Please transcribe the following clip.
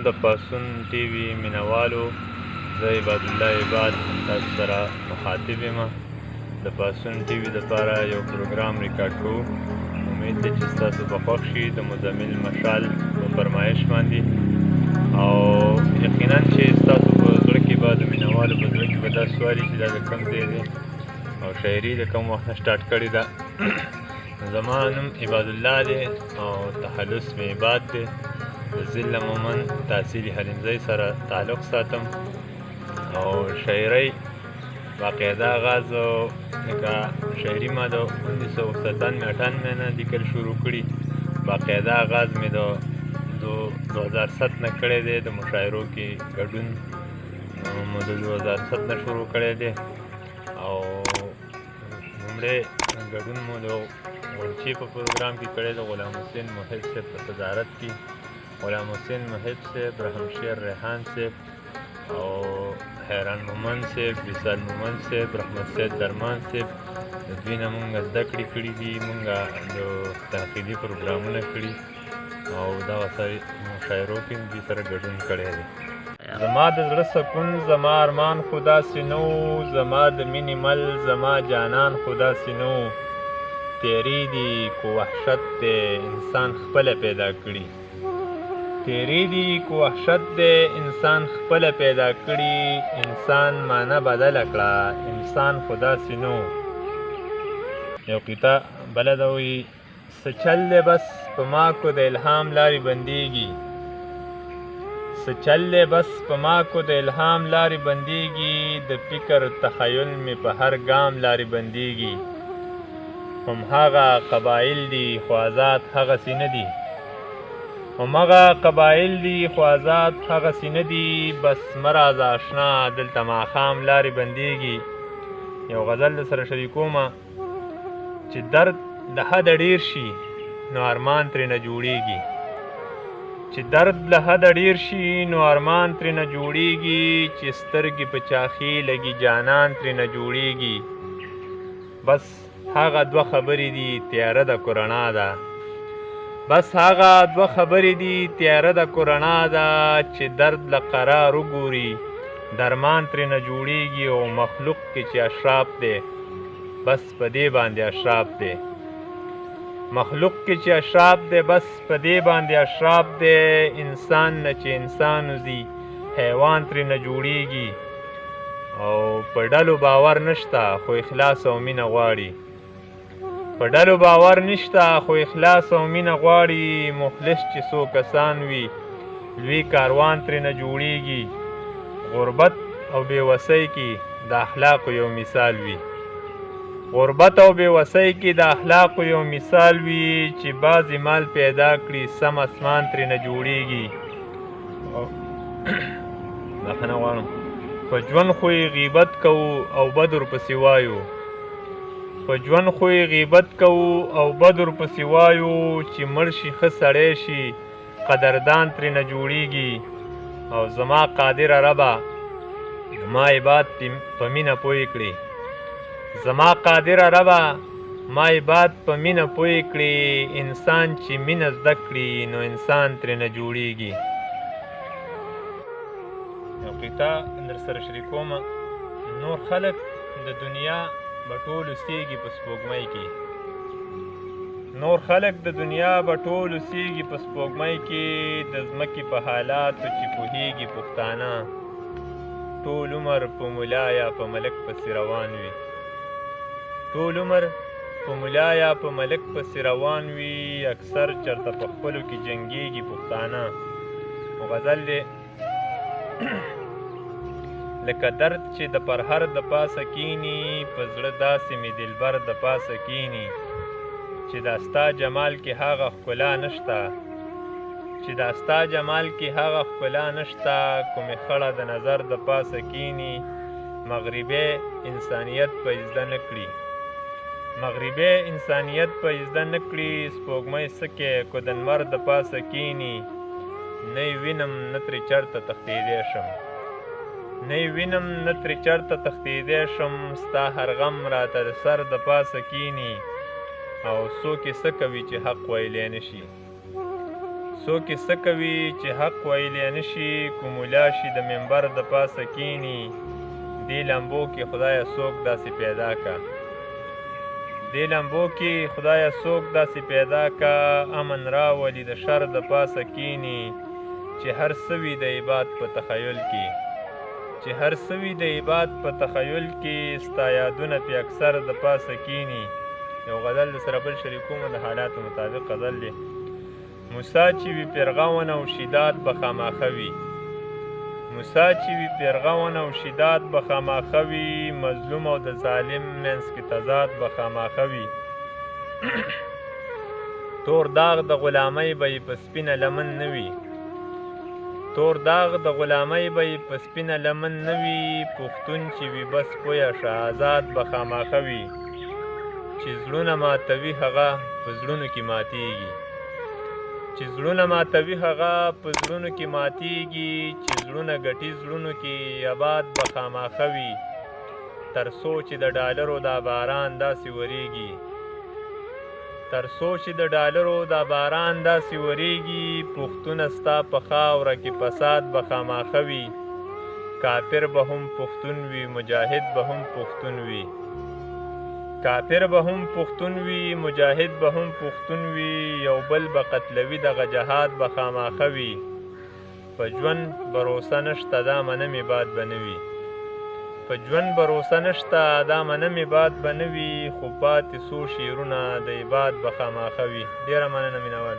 د پاسون ټي وي مینوالو، زه عباد الله عباد تاسو سره مخاطب یم. د پاسون ټي وي دپاره یو پروګرام ریکارډ کوو. امید دی چې ستاسو به خوښ شي د مزمل مشال په فرمایش باندې، او یقینا چې ستاسو په زړه کې به د مینوالو په زړه کې به دا سوال وي چې دا د کوم ځای دی او شاعري د کوم وخت نه سټارټ کړې ده. زما نوم عباد الله دی او تخلص مې عباد دی. د ذل مومن تحصیلي حلیمزی سره تعلق ساتم او شاعرۍ باقاعده آغاز لکه شاعري ما د 1997-98 نه لیکل شروع کړي. باقاعده آغاز مې د 2007 نه کړی دی. د مشاعرو کې ګډون مو د 2007 نه شروع کړی دی او لومړی ګډون مو د غونچې په پروګرام کې کړی د غلام حسین محب صاحب په صدارت کې. غلام حسین محب صاحب، رحمشیر ریحان صاحب او حیران مومن صاحب، وصال مومن صاحب، رحمت سید درمان صاحب، د دوی نه مونږ زده کړې کړي دي. مونږ د تحقیقي پروګرامونه کړي او دغه مشاعرو کې دوی سره ګډون کړی دی. زما د زړه سکون، زما ارمان خو داسې نه و، زما د مینې مل، زما جانان خو داسې نه و. تیری دي کو وحشت دی انسان خپله پیدا کړي، تیری دي کو وحشت دی انسان خپله پیدا کړي. انسان معنا بدله کړه انسان خو داسې نه و. یو قطعه بله ده وایي څه چل دی بس په ما کو د الهام لارې بندېږي، څه چل دی بس په ما کو د الهام لارې بندېږي. د فکر تخیل مې په هر ګام لارې بندېږي. هماغه قبایل دي خو آزاد هغسې نه دي، هماغه قبایل دي خو آزاد هغسې نه دي. بس مه راځه اشنا دلته ماښام لارې بندېږي. یو غزل درسره شریکومه چې درد له حده ډېر شي نو ارمان ترېنه جوړېږي، چې درد له حده ډېر شي نو ارمان ترېنه جوړېږي. چې سترګې په چاخي لګي جانان ترېنه جوړېږي. بس هغه دوه خبرې دي تیاره د کورنا ده، بس هغه دوه خبرې دي تیاره د کورنا ده. چې درد له قرار وګوري درمان ترېنه جوړېږي. او مخلوق کې چې اشراف دی بس په دې باندې اشراف دی، مخلوق کې چې اشراف دی بس په دې باندې اشراف دی. انسان نه چې انسان وځي حیوان ترېنه جوړېږي. او په ډلو باور نشته خو اخلاص او مینه غواړي، په ډلو باور نشته خو اخلاص او مینه غواړي. مخلص چې څو کسان وي لوی کاروان ترېنه جوړېږي. غربت او بېوسۍ کې د اخلاقو یو مثال وي، غربت او بېوسۍ کې د اخلاقو یو مثال وي. چې بعضې مال پیدا کړي سم اسمان ترېنه جوړېږي. بخښنه غواړم. په ژوند خو یې غیبت کوو او بد ورپسې وایو، په ژوند خو یې غیبت کوو او بد ورپسې وایو. چې مړ شي ښه سړی شي قدردان ترېنه جوړېږي. او زما قادره ربه ما عباد په مینه پوه کړي، زما قادره ربه ما عباد په مینه پوه کړي. انسان چې مینه زده کړي نو انسان ترېنه جوړېږي. یو قطعه درسره شریکومه. نور خلک د دنیا به ټول اوسېږي په سپوږمۍ کې، نور خلک د دنیا به ټول اوسېږي په سپوږمۍ کې. د ځمکې په حالاتو چې پوهېږي پښتانه ټول عمر په ملا یا په ملک پسې روان وي، ټول عمر په ملا یا په ملک پسې روان وي. اکثر چرته په خپلو کې جنګېږي پښتانه. غزل دی لکه درد چې د پرهر د پاسه کینی، په زړه داسې مې دلبر د پاسه کینی. چې دا ستا جمال کې هغه ښکلا نشته، چې دا ستا جمال کې هغه ښکلا نشته. کومې خړه د نظر د پاسه کینی. مغربي انسانیت په زده نه کړي، مغربي انسانیت په زده نه کړي. سپوږمۍ څه کې کو د لمر د پاسه کینی. نه یې وینم نه ترې چېرته تښتېدی شم، نه یې وینم نه ترې چېرته تښتېدی شم. ستا هر غم راته د سر د پاسه کینی. او څوک یې څه کوي چې حق ویلی نه شي، څوک یې څه کوي چې حق ویلی نه شي کومولا شي د منبر د پاسه کینی دې لمبو کې خدایه څوک داسې پیدا کا دې لمبو کې خدایه څوک داسې پیدا کا امن راولي د شر د پاسه کینی چې هر څه وي د عباد په تخیل کې چې هر څه وي د عباد په تخیل کې ستا یادونه پې اکثر د پاسه کینی یو غزل د سره بل شریکومه د حالاتو مطابق غزل دی موسی چې وي پیرغون او شداد به خاماخه وي موسی چې وي پیرغون او شداد به خاماخه وي مظلوم او د ظالم منځ کې تضاد به خاماخه وي تور داغ د غلامۍ به یې په سپینه لمن نه وي تور داغ د غلامۍ به یې په سپینه لمن نه وي پښتون چې وي بس پویه شه آزاد به خاماخه وي چې زړونه ماتوي هغه په زړونو کې ماتیږي چې زړونه ماتوي هغه په زړونو کې ماتیږي چې زړونه ګټي زړونو کې آباد به خاماخه وي تر څو چې د ډالرو دا باران داسې وریږي تر څو چې د ډالرو دا باران داسې وریږي پښتونه ستا په خاوره کې فساد به خاماخه وي کافر به هم پښتون وي مجاهد به هم پښتون وي کافر به هم پښتون وي مجاهد به هم پښتون وي یو بل به قتلوي دغه جهاد به خاماخه وي په ژوند بروسه نشته دا منمې باد به نه وي په ژوند بروسه نشته دا منمې باد به نه وي خو پاتې څو شعرونه د عباد به خاماخه وي ډېره مننه مینوال